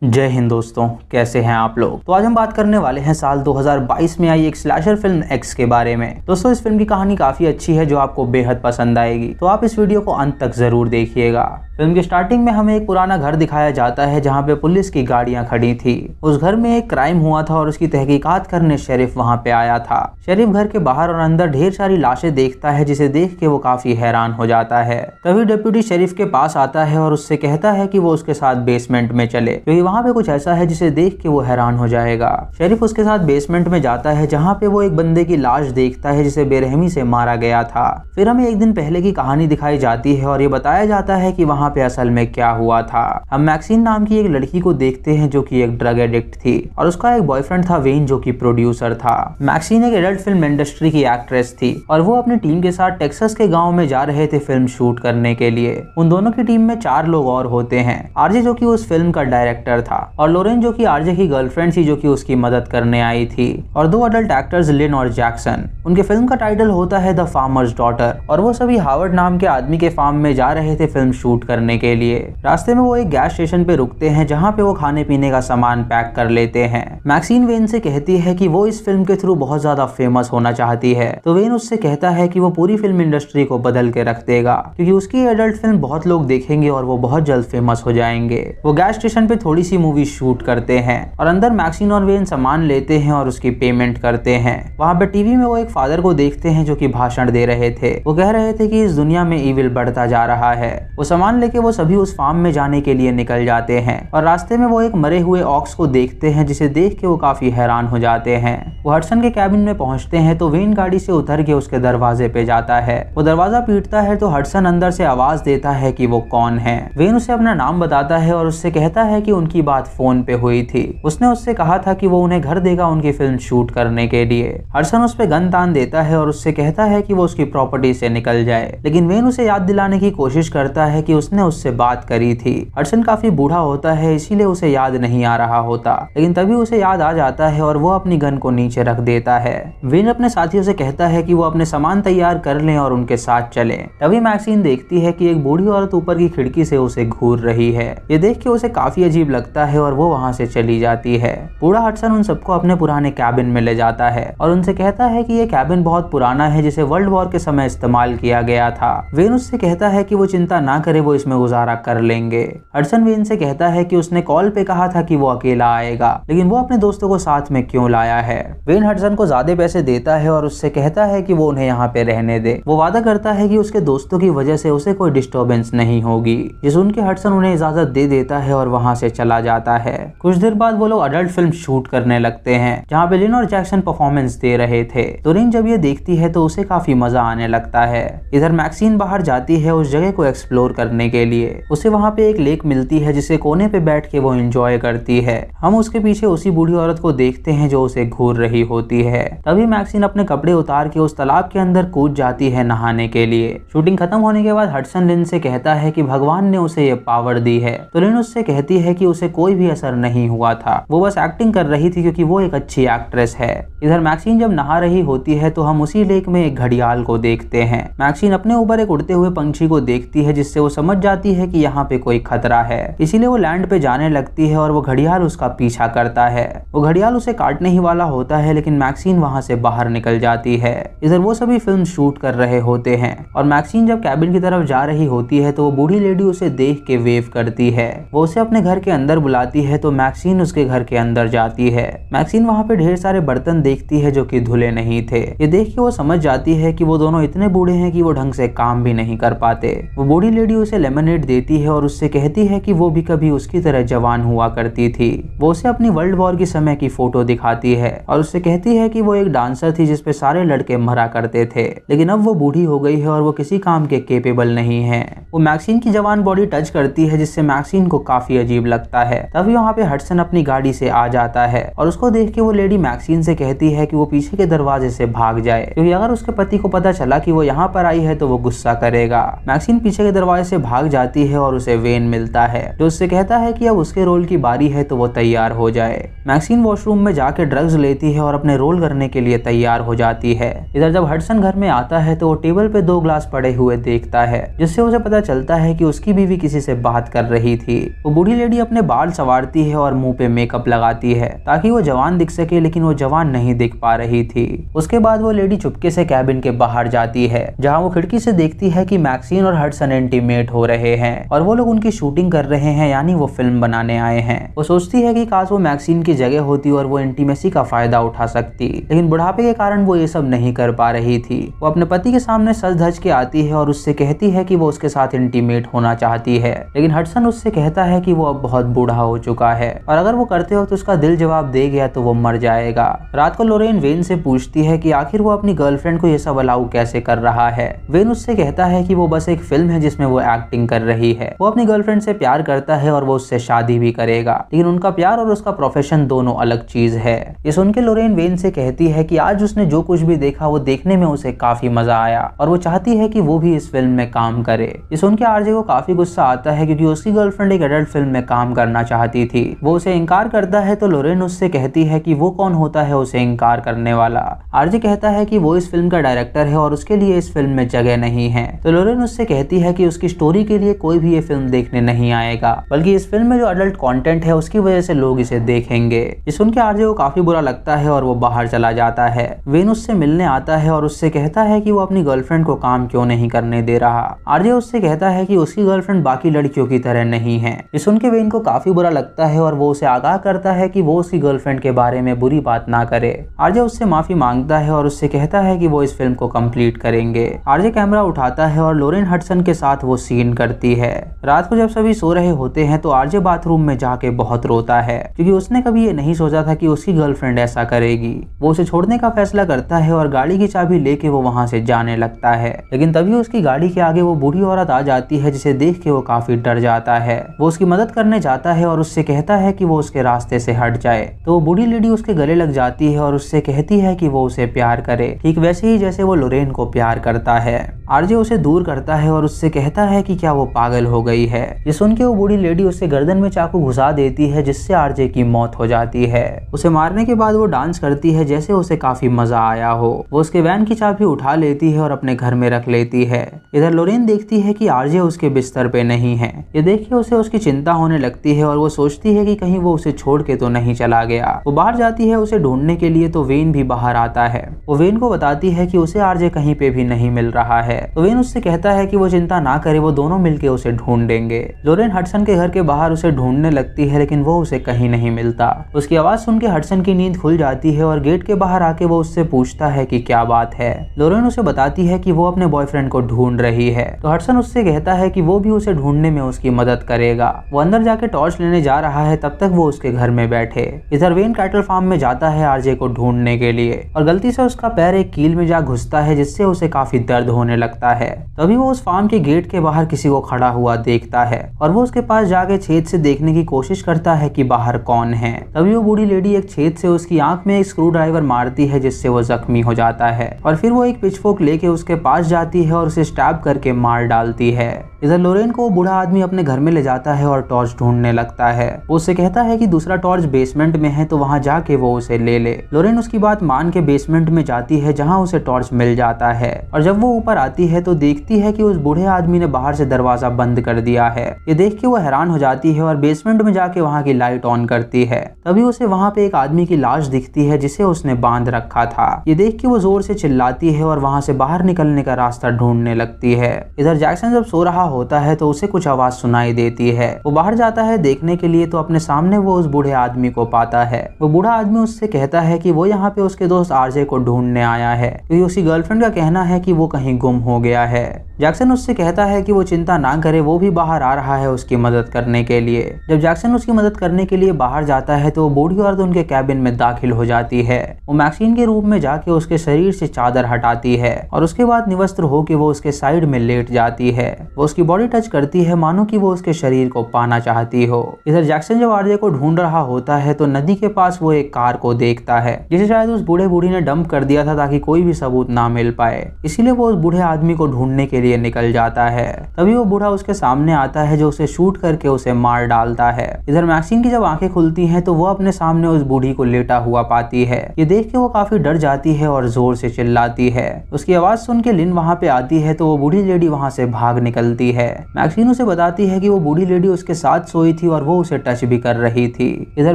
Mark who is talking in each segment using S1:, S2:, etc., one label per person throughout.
S1: जय हिंद दोस्तों, कैसे हैं आप लोग। तो आज हम बात करने वाले हैं साल 2022 में आई एक स्लैशर फिल्म एक्स के बारे में। दोस्तों, इस फिल्म की कहानी काफी अच्छी है जो आपको बेहद पसंद आएगी, तो आप इस वीडियो को अंत तक जरूर देखिएगा। फिल्म की स्टार्टिंग में हमें एक पुराना घर दिखाया जाता है जहां पे पुलिस की गाड़ियां खड़ी थी। उस घर में एक क्राइम हुआ था और उसकी तहकीकात करने शेरिफ वहां पे आया था। शेरिफ घर के बाहर और अंदर ढेर सारी लाशें देखता है, जिसे देख के वो काफी हैरान हो जाता है। तभी डिप्टी शेरिफ के पास आता है और उससे कहता है कि वो उसके साथ बेसमेंट में चले, क्योंकि वहां पे कुछ ऐसा है जिसे देख के वो हैरान हो जाएगा। शेरिफ उसके साथ बेसमेंट में जाता है जहाँ पे वो एक बंदे की लाश देखता है जिसे बेरहमी से मारा गया था। फिर हमें एक दिन पहले की कहानी दिखाई जाती है और ये बताया जाता है कि वहाँ पे असल में क्या हुआ था। हम मैक्सिन नाम की एक लड़की को देखते हैं जो कि एक ड्रग एडिक्ट थी और उसका एक बॉयफ्रेंड था वेन, जो कि प्रोड्यूसर था। मैक्सिन एक एडल्ट फिल्म इंडस्ट्री की एक्ट्रेस थी और वो अपनी टीम के साथ टेक्सास के गाँव में जा रहे थे फिल्म शूट करने के लिए। उन दोनों की टीम में 4 लोग और होते हैं। आरजे जो कि उस फिल्म का डायरेक्टर था, और लोरेन जो कि आरजे की गर्लफ्रेंड थी जो कि उसकी मदद करने आई थी, और 2 अडल्ट एक्टर्स लिन और जैक्सन। उनके फिल्म का टाइटल होता है द फार्मर्स डॉटर, और वो सभी हावर्ड नाम के आदमी के फार्म में जा रहे थे फिल्म शूट करने के लिए। रास्ते में वो एक गैस स्टेशन पे रुकते हैं जहाँ पे वो खाने पीने का सामान पैक कर लेते हैं। मैक्सिन वेन से कहती है कि वो इस फिल्म के थ्रू बहुत ज्यादा फेमस होना चाहती है, तो वेन उससे कहता है कि वो पूरी फिल्म इंडस्ट्री को बदल के रख देगा, क्योंकि उसकी एडल्ट फिल्म बहुत लोग देखेंगे और वो बहुत जल्द फेमस हो जाएंगे। वो गैस स्टेशन पे थोड़ी सी मूवी शूट करते हैं और अंदर मैक्सिन और वेन सामान लेते हैं और उसकी पेमेंट करते हैं। वहाँ पे टीवी में वो एक फादर को देखते हैं जो कि भाषण दे रहे थे। वो कह रहे थे कि इस दुनिया में ईविल बढ़ता जा रहा है। वो सामान लेके वो सभी उस फार्म में जाने के लिए निकल जाते हैं और रास्ते में वो एक मरे हुए ऑक्स को देखते हैं जिसे देख के वो काफी हैरान हो जाते हैं। वो हडसन के कैबिन में पहुंचते हैं तो वेन गाड़ी से उतर के उसके दरवाजे पे जाता है। वो दरवाजा पीटता है तो हडसन अंदर से आवाज देता है कि वो कौन है। वेन उसे अपना नाम बताता है और उससे कहता है कि उनकी बात फोन पे हुई थी। उसने उससे कहा था कि वो उन्हें घर देगा उनकी फिल्म शूट करने के लिए। हडसन उस पे गन तान देता है और उससे कहता है कि वो उसकी प्रॉपर्टी से निकल जाए, लेकिन वेन उसे याद दिलाने की कोशिश करता है कि उसने उससे बात करी थी। हडसन काफी बूढ़ा होता है, इसीलिए उसे याद नहीं आ रहा होता, लेकिन तभी उसे याद आ जाता है और वो अपनी गन को नीचे रख देता है। वेन अपने साथियों से कहता है कि वो अपने सामान तैयार कर लें और उनके साथ चले। तभी मैक्सिन देखती है कि एक बूढ़ी औरत ऊपर की खिड़की से उसे घूर रही है। ये देख के उसे काफी अजीब लगता है और वो वहाँ से चली जाती है। बूढ़ा हडसन उन सबको अपने पुराने कैबिन में ले जाता है और उनसे कहता है कि ये कैबिन बहुत पुराना है जिसे वर्ल्ड वॉर के समय इस्तेमाल किया गया था। वेन उससे कहता है कि वो चिंता ना करे, वो इसमें गुजारा कर लेंगे। हडसन वेन से कहता है कि उसने कॉल पे कहा था कि वो अकेला आएगा, लेकिन वो अपने दोस्तों को साथ में क्यों लाया है। वेन हडसन को ज्यादा पैसे देता है और उससे कहता है कि वो उन्हें यहाँ पे रहने दे। वो वादा करता है कि उसके दोस्तों की वजह से उसे कोई डिस्टर्बेंस नहीं होगी। ये सुन के हडसन उन्हें इजाजत दे देता है और वहाँ से चला जाता है। कुछ देर बाद वो लोग अडल्ट फिल्म शूट करने लगते हैं जहाँ पे लिन और जैक्सन परफॉर्मेंस दे रहे थे। तो लिन जब ये देखती है तो उसे काफी मजा आने लगता है। इधर मैक्सिन बाहर जाती है उस जगह को एक्सप्लोर करने के लिए। उसे वहाँ पे एक लेक मिलती है जिसे कोने पे बैठ के वो एंजॉय करती है। हम उसके पीछे उसी बूढ़ी औरत को देखते हैं जो उसे घूर रही होती है। तभी मैक्सिन अपने कपड़े उतार के उस तालाब के अंदर कूद जाती है नहाने के लिए। शूटिंग खत्म होने के बाद हडसन लिन से कहता है कि भगवान ने उसे ये पावर दी है, तो लिन उससे कहती है कि उसे कोई भी असर नहीं हुआ था, वो बस एक्टिंग कर रही थी क्योंकि वो एक अच्छी एक्ट्रेस है। इधर मैक्सिन जब नहा रही होती है तो हम उसी लेक में एक घड़ियाल को देखते हैं। मैक्सिन अपने ऊपर एक उड़ते हुए पंछी को देखती है जिससे वो समझ जाती है कि यहाँ पे कोई खतरा है, इसीलिए वो लैंड पे जाने लगती है और वो घड़ियाल उसका पीछा करता है। वो घड़ियाल उसे काटने ही वाला होता है, लेकिन मैक्सिन वहाँ से बाहर निकल जाती है। इधर वो सभी फिल्म शूट कर रहे होते हैं और मैक्सिन जब कैबिन की तरफ जा रही होती है तो वो बूढ़ी लेडी उसे देख के वेव करती है। वो उसे अपने घर के अंदर बुलाती है तो मैक्सिन उसके घर के अंदर जाती है। मैक्सिन वहाँ पे ढेर सारे बर्तन देखती है जो कि धुले नहीं थे। ये देख के वो समझ जाती है कि वो दोनों इतने बूढ़े हैं कि वो ढंग से काम भी नहीं कर पाते। वो बूढ़ी लेडी उसे लेमनेड देती है और उससे कहती है कि वो भी कभी उसकी तरह जवान हुआ करती थी। वो उसे अपनी वर्ल्ड वॉर के समय की फोटो दिखाती है और उससे कहती है कि वो एक डांसर थी जिसपे सारे लड़के मरा करते थे, लेकिन अब वो बूढ़ी हो गई है और वो किसी काम के केपेबल नहीं है। वो मैक्सिन की जवान बॉडी टच करती है जिससे मैक्सिन को काफी अजीब लगता है। तभी वहाँ पे हडसन अपनी गाड़ी से आ जाता है और उसको देख के वो लेडी मैक्सिन से कहती है कि वो पीछे के दरवाजे से भाग जाए, क्योंकि अगर उसके पति को पता चला कि वो यहाँ पर आई है तो वो गुस्सा करेगा। मैक्सिन पीछे के दरवाजे से भाग भाग जाती है और उसे वेन मिलता है जो उससे कहता है कि अब उसके रोल की बारी है तो वो तैयार हो जाए। मैक्सिन वॉशरूम में जाके ड्रग्स लेती है और अपने रोल करने के लिए तैयार हो जाती है। इधर जब हडसन घर में आता है तो वो टेबल पे 2 ग्लास पड़े हुए देखता है जिससे उसे पता चलता है कि उसकी बीवी किसी से बात कर रही थी। वो बूढ़ी लेडी अपने बाल संवारती है और मुंह पे मेकअप लगाती है ताकि वो जवान दिख सके, लेकिन वो जवान नहीं दिख पा रही थी। उसके बाद वो लेडी चुपके से कैबिन के बाहर जाती है जहाँ वो खिड़की से देखती है कि मैक्सिन और हडसन इंटीमेट हो रहे हैं और वो लोग उनकी शूटिंग कर रहे हैं, यानी वो फिल्म बनाने आए हैं। वो सोचती है कि काश वो मैक्सिन की जगह होती और वो इंटीमेसी का फायदा उठा सकती, लेकिन बुढ़ापे के कारण वो ये सब नहीं कर पा रही थी। वो अपने पति के सामने सज धज के आती है और उससे कहती है कि वो उसके साथ इंटीमेट होना चाहती है, लेकिन हडसन उससे कहता है कि वो अब बहुत बूढ़ा हो चुका है और अगर वो करते वक्त उसका दिल जवाब दे गया तो वो मर जाएगा। रात को लोरेन वेन से पूछती है कि आखिर वो अपनी गर्लफ्रेंड को ये सब अलाउ कैसे कर रहा है। वेन उससे कहता है कि वो बस एक फिल्म है जिसमें वो एक्टिंग कर रही है। वो अपनी गर्लफ्रेंड से प्यार करता है और वो उससे शादी भी करेगा, लेकिन उनका प्यार और उसका प्रोफेशन दोनों अलग चीज है। ये सुन के लोरेन वेन से कहती है कि आज उसने जो कुछ भी देखा वो देखने में उसे काफी मजा आया और वो चाहती है कि वो भी इस फिल्म में काम करे। ये सुन के आरजे को काफी गुस्सा आता है क्योंकि उसकी गर्लफ्रेंड एक एडल्ट फिल्म में काम करना चाहती थी। वो उसे इनकार करता है तो लोरेन उससे कहती है कि वो कौन होता है उसे इनकार करने वाला। आरजे कहता है कि वो इस फिल्म का डायरेक्टर है और उसके लिए इस फिल्म में जगह नहीं है। तो लोरेन उससे कहती है कि उसकी स्टोरी के लिए कोई भी ये फिल्म देखने नहीं आएगा, बल्कि इस फिल्म में जो अडल्ट कंटेंट है उसकी वजह से लोग इसे देखेंगे। ये सुन के आरजे को काफी बुरा लगता है और वो बाहर चला जाता है। वेन उससे मिलने आता है और उससे कहता है कि वो अपनी गर्लफ्रेंड को काम क्यों नहीं करने दे रहा। आरजे उससे कहता है कि उसकी गर्लफ्रेंड बाकी लड़कियों की तरह नहीं है। ये सुन के वेन को काफी बुरा लगता है और वो उसे आगाह करता है कि वो उसकी गर्लफ्रेंड के बारे में बुरी बात ना करे। आरजे उससे माफी मांगता है और उससे कहता है कि वो इस फिल्म को कंप्लीट करेंगे। आरजे कैमरा उठाता है और लोरेन हडसन के साथ वो सीन करती है। रात को जब सभी सो रहे होते हैं तो आरजे बाथरूम में जाके बहुत रोता है क्योंकि उसने कभी ये नहीं सोचा था कि उसकी गर्लफ्रेंड ऐसा करेगी। वो उसे छोड़ने का फैसला करता है और गाड़ी की चाबी लेके वो वहां से जाने लगता है, लेकिन तभी उसकी गाड़ी के आगे वो बूढ़ी औरत आ जाती है जिसे देख के वो काफी डर जाता है। वो उसकी मदद करने जाता है और उससे कहता है कि वो उसके रास्ते से हट जाए। तो वो बूढ़ी लेडी उसके गले लग जाती है और उससे कहती है कि वो उसे प्यार करे, ठीक वैसे ही जैसे वो लोरेन को प्यार करता है। आरजे उसे दूर करता है और उससे कहता है कि क्या वो पागल हो गई है। ये सुन के वो बूढ़ी लेडी उससे गर्दन में चाकू घुसा देती है जिससे आरजे की मौत हो जाती है। उसे मारने के बाद वो डांस करती है जैसे उसे काफी मजा आया हो। वो उसके वैन की चाबी उठा लेती है और अपने घर में रख लेती है। इधर लोरेन देखती है कि आरजे उसके बिस्तर पे नहीं है। ये देख के उसे उसकी चिंता होने लगती है और वो सोचती है कि कहीं वो उसे छोड़ के तो नहीं चला गया। वो बाहर जाती है उसे ढूंढने के लिए तो वेन भी बाहर आता है। वो वेन को बताती है कि उसे आरजे कहीं पे भी नहीं मिल रहा है। तो वेन उससे कहता है कि वो चिंता ना करे, वो दोनों मिलके उसे ढूंढेंगे। लोरेन हडसन के घर के बाहर उसे ढूंढने लगती है लेकिन वो उसे कहीं नहीं मिलता। उसकी आवाज सुन के हडसन की नींद खुल जाती है और गेट के बाहर आके वो उससे पूछता है कि क्या बात है। लोरेन उसे बताती है कि वो अपने बॉयफ्रेंड को ढूंढ रही है। तो हडसन उससे कहता है कि वो भी उसे ढूंढने में उसकी मदद करेगा। वो अंदर जाके टॉर्च लेने जा रहा है, तब तक वो उसके घर में बैठे। इधर वेन कैटल फार्म में जाता है आरजे को ढूंढने के लिए और गलती से उसका पैर एक कील में जा घुसता है जिससे उसे काफी दर्द होने लगता है। तभी वो उस फार्म के गेट के बाहर किसी को खड़ा हुआ देखता है और वो उसके पास जाके छेद से देखने की कोशिश करता है कि बाहर कौन है। तभी वो बूढ़ी लेडी एक छेद से उसकी आंख में एक स्क्रू ड्राइवर मारती है जिससे वो जख्मी हो जाता है और फिर वो एक पिचफोर्क लेके उसके पास जाती है और उसे स्टैब करके मार डालती है। इधर लोरेन को वो बूढ़ा आदमी अपने घर में ले जाता है और टॉर्च ढूंढने लगता है। वो उससे कहता है कि दूसरा टॉर्च बेसमेंट में है तो वहां जाके वो उसे ले ले। लोरेन उसकी बात मान के बेसमेंट में जाती है जहां उसे टॉर्च मिल जाता है और जब वो ऊपर आती है तो देखती है कि उस बूढ़े आदमी ने बाहर से दरवाजा बंद कर दिया है। ये देख के वो हैरान हो जाती है और बेसमेंट में जाके वहां की लाइट ऑन करती है। तभी उसे वहां पे एक आदमी की लाश दिखती है जिसे उसने बांध रखा था। ये देख के वो जोर से चिल्लाती है और वहां से बाहर निकलने का रास्ता ढूंढने लगती है। इधर जैक्सन जब सो रहा होता है तो उसे कुछ आवाज सुनाई देती है। वो बाहर जाता है देखने के लिए तो अपने सामने वो उस बूढ़े आदमी को पाता है। वो बूढ़ा आदमी उससे कहता है कि वो यहाँ पे उसके दोस्त आरजे को ढूंढने आया है क्योंकि उसकी गर्लफ्रेंड का कहना है कि वो कहीं गुम हो गया है। जैक्सन उससे कहता है कि वो चिंता ना करे, वो भी बाहर आ रहा है उसकी मदद करने के लिए। जब जैक्सन उसकी मदद करने के लिए बाहर जाता है तो वो बूढ़ी औरत उनके कैबिन में दाखिल हो जाती है। वो मैक्सिन के रूम में जाके उसके शरीर से चादर हटाती है और उसके बाद निवस्त्र होकर वो उसके साइड में लेट जाती है। वो उसके उसकी बॉडी टच करती है मानो कि वो उसके शरीर को पाना चाहती हो। इधर जैक्सन जब आरजे को ढूंढ रहा होता है तो नदी के पास वो एक कार को देखता है जिसे शायद उस बूढ़े बूढ़ी ने डंप कर दिया था ताकि कोई भी सबूत ना मिल पाए, इसीलिए वो उस बूढ़े आदमी को ढूंढने के लिए निकल जाता है। तभी वो बूढ़ा उसके सामने आता है जो उसे शूट करके उसे मार डालता है। इधर मैक्सिन की जब आंखें खुलती हैं तो वो अपने सामने उस बूढ़ी को लेटा हुआ पाती है। ये देख के वो काफी डर जाती है और जोर से चिल्लाती है। उसकी आवाज सुन के लिन वहाँ पे आती है तो वो बूढ़ी लेडी वहाँ से भाग निकलती है। मैक्सिन उसे बताती है कि वो बूढ़ी लेडी उसके साथ सोई थी और वो उसे टच भी कर रही थी। इधर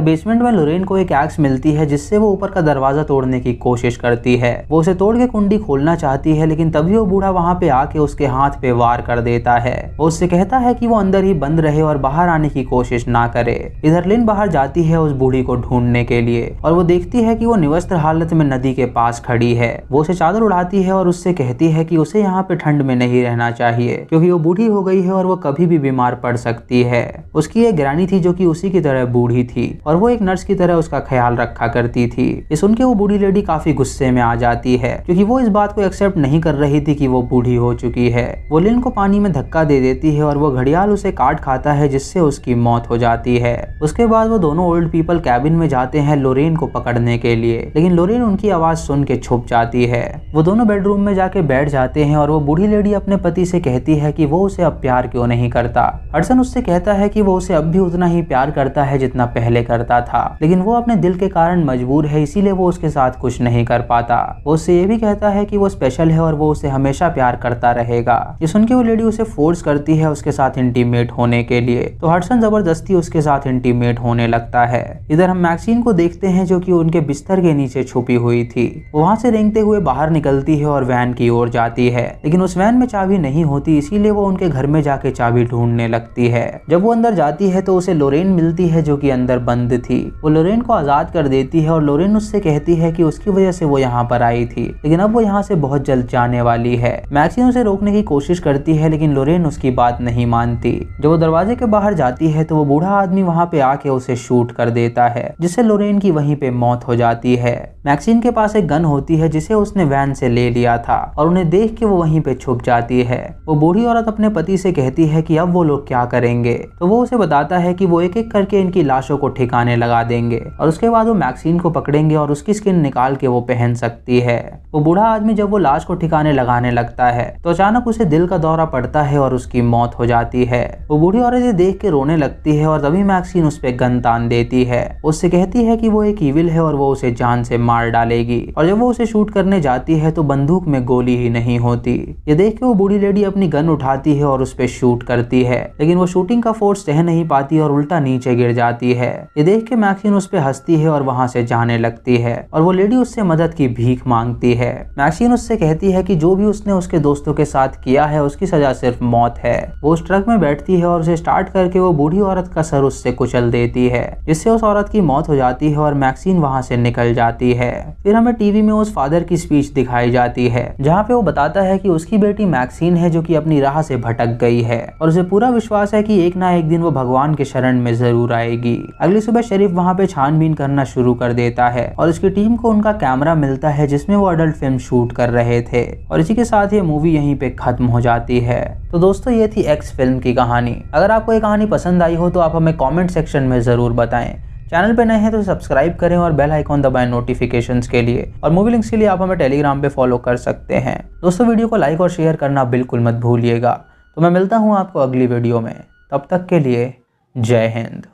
S1: बेसमेंट में लोरेन को एक एक्स मिलती है जिससे वो ऊपर का दरवाजा तोड़ने की कोशिश करती है। वो उसे तोड़ के कुंडी खोलना चाहती है लेकिन तभी वो बूढ़ा वहाँ पे आके उसके हाथ पे वार कर देता है। वो उससे कहता है कि वो अंदर ही बंद रहे और बाहर आने की कोशिश ना करे। इधर लिन बाहर जाती है उस बूढ़ी को ढूंढने के लिए और वो देखती है कि वो निवस्त्र हालत में नदी के पास खड़ी है। वो उसे चादर उड़ाती है और उससे कहती है कि उसे यहाँ पे ठंड में नहीं रहना चाहिए क्योंकि वो बूढ़ी हो गई है और वो कभी भी बीमार पड़ सकती है। उसकी एक ग्रैनी थी जो कि उसी की तरह बूढ़ी थी और वो एक नर्स की तरह उसका ख्याल रखा करती थी। ये सुन के वो बूढ़ी लेडी काफी गुस्से में आ जाती है क्योंकि वो इस बात को एक्सेप्ट नहीं कर रही थी कि वो बूढ़ी हो चुकी है। वो लिन को पानी में धक्का दे देती है और वो घड़ियाल उसे काट खाता है जिससे उसकी मौत हो जाती है। उसके बाद वो दोनों ओल्ड पीपल कैबिन में जाते हैं लोरेन को पकड़ने के लिए, लेकिन लोरेन उनकी आवाज सुन के छुप जाती है। वो दोनों बेडरूम में जाके बैठ जाते हैं और वो बूढ़ी लेडी अपने पति से कहती है कि वो उसे अब प्यार क्यों नहीं करता। हडसन उससे कहता है कि वो उसे अब भी उतना ही प्यार करता है जितना पहले करता था, लेकिन वो अपने दिल के कारण मजबूर है, इसीलिए वो उसके साथ कुछ नहीं कर पाता। वो उससे ये भी कहता है कि वो स्पेशल है और वो उसे हमेशा प्यार करता रहेगा। ये सुन के वो लेडी उसे फोर्स करती है उसके साथ इंटीमेट होने के लिए, तो हडसन जबरदस्ती उसके साथ इंटीमेट होने लगता है। इधर हम मैक्सिन को देखते हैं जो कि उनके बिस्तर के नीचे छुपी हुई थी। वो वहां से रेंगते हुए बाहर निकलती है और वैन की ओर जाती है, लेकिन उस वैन में चाबी नहीं होती, इसीलिए वो उनके घर में जाके चाबी ढूंढने लगती है। जब वो अंदर जाती है तो उसे लोरेन मिलती है जो कि अंदर बंद थी। वो लोरेन को आजाद कर देती है और लोरेन उससे कहती है कि उसकी वजह से वो यहाँ पर आई थी, लेकिन अब वो यहाँ से बहुत जल्द जाने वाली है। मैक्सिन उसे रोकने की कोशिश करती है लेकिन लोरेन उसकी बात नहीं मानती। जब वो दरवाजे के बाहर जाती है तो वो बूढ़ा आदमी वहाँ पे आके उसे शूट कर देता है जिससे लोरेन की वहीं पे मौत हो जाती है। मैक्सिन के पास एक गन होती है जिसे उसने वैन से ले लिया था और उन्हें देख के वो वहीं पे छुप जाती है। वो बूढ़ी औरत अपने पति से कहती है कि अब वो लोग क्या करेंगे, तो वो उसे बताता है कि वो एक एक करके इनकी लाशों को ठिकाने लगा देंगे और उसके बाद वो मैक्सिन को पकड़ेंगे और उसकी स्किन निकाल के वो पहन सकती है। वो बूढ़ा आदमी जब वो लाश को ठिकाने लगाने लगता है तो अचानक उसे दिल का दौरा पड़ता है और उसकी मौत हो जाती है। वो बूढ़ी औरत ये देख के रोने लगती है और तभी मैक्सिन उस पे गन तान देती है। उससे कहती है कि वो एक ईविल है और वो उसे जान से मार डालेगी, और जब वो उसे शूट करने जाती है तो बंदूक में गोली ही नहीं होती। ये देख के वो बूढ़ी लेडी अपनी गन उठाती है और उस पे शूट करती है, लेकिन वो शूटिंग का फोर्स सह नहीं पाती और उल्टा नीचे गिर जाती है। ये देख के मैक्सिन उस पे हंसती है और वहां से जाने लगती है और वो लेडी उससे मदद की भीख मांगती है। मैक्सिन उससे कहती है कि जो भी उसने उसके दोस्तों के साथ किया है उसकी सजा सिर्फ मौत है। वो उस ट्रक में बैठती है और उसे स्टार्ट करके वो बूढ़ी औरत का सर उससे कुचल देती है जिससे उस औरत की मौत हो जाती है और मैक्सिन वहां से निकल जाती है। फिर हमें टीवी में उस फादर की स्पीच दिखाई जाती है जहाँ पे वो बताता है कि उसकी बेटी मैक्सिन है जो कि अपनी राह से भटक गई है और उसे पूरा विश्वास है कि एक ना एक दिन वो भगवान के शरण में जरूर आएगी। अगली सुबह शरीफ वहाँ पे छानबीन करना शुरू कर देता है और उसकी टीम को उनका कैमरा मिलता है जिसमें वो अडल्ट फिल्म शूट कर रहे थे और इसी के साथ ये मूवी यहीं पे खत्म हो जाती है। तो दोस्तों ये थी एक्स फिल्म की कहानी। अगर आपको ये कहानी पसंद आई हो तो आप हमें कमेंट सेक्शन में जरूर बताएं। चैनल पे नए हैं तो सब्सक्राइब करें और बेल आइकॉन दबाएं नोटिफिकेशंस के लिए, और मूवी लिंक्स के लिए आप हमें टेलीग्राम पे फॉलो कर सकते हैं। दोस्तों वीडियो को लाइक और शेयर करना बिल्कुल मत भूलिएगा। तो मैं मिलता हूँ आपको अगली वीडियो में, तब तक के लिए जय हिंद।